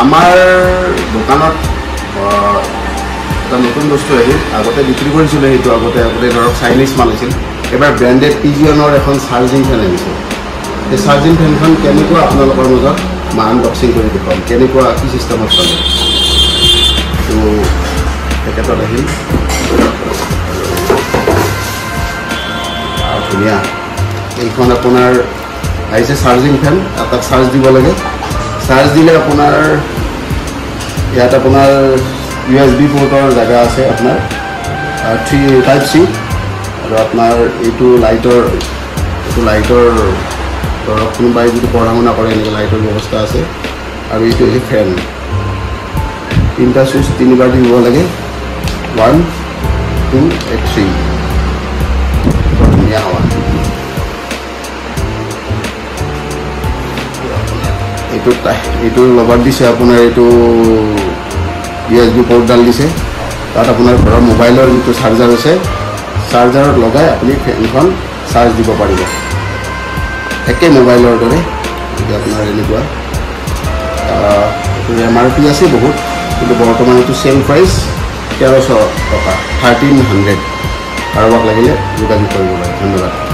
আমাৰ দোকানত এটা নতুন বস্তু আহিল আগতে বিক্ৰী কৰিছিলোঁ সেইটো আগতে ধৰক চাইনিজ মাল আছিল এবাৰ ব্ৰেণ্ডেড পিজিয়নৰ এখন চাৰ্জিং ফেন আহিছে এই চাৰ্জিং ফেনখন কেনেকুৱা আপোনালোকৰ মাজত মই আনবক্সিং কৰি দেখুৱাম কেনেকুৱা কি চিষ্টেমত চলে তো পেকেটত আহিল ধুনীয়া এইখন আপোনাৰ আহিছে চাৰ্জিং ফেন তাত চাৰ্জ দিব লাগে চাৰ্জ দিলে আপোনাৰ ইয়াত আপোনাৰ USB পোৰ্টৰ জায়গা আছে আপোনাৰ 3 টাইপ C আৰু আপোনাৰ এইটো লাইটৰ ধৰক কোনোবাই যদি পঢ়া শুনা কৰে এনেকৈ লাইটৰ ব্যৱস্থা আছে আৰু এইটো হৈছে ফেন তিনিটা চুইচ তিনিবাৰ দিব লাগে 1 2 3 ধুনীয়া হাৱা এইটো লগত দিছে আপোনাৰ এইটো USB পোৰ্টডাল দিছে তাত আপোনাৰ ঘৰৰ মোবাইলৰ যিটো চাৰ্জাৰ আছে চাৰ্জাৰত লগাই আপুনি ফেনখন চাৰ্জ দিব পাৰিব একে মোবাইলৰ দৰে এতিয়া আপোনাৰ এনেকুৱা MRP আছে বহুত কিন্তু বৰ্তমান এইটো সেল প্ৰাইচ 1300 টকা 1300 কাৰোবাক লাগিলে যোগাযোগ কৰিব পাৰে ধন্যবাদ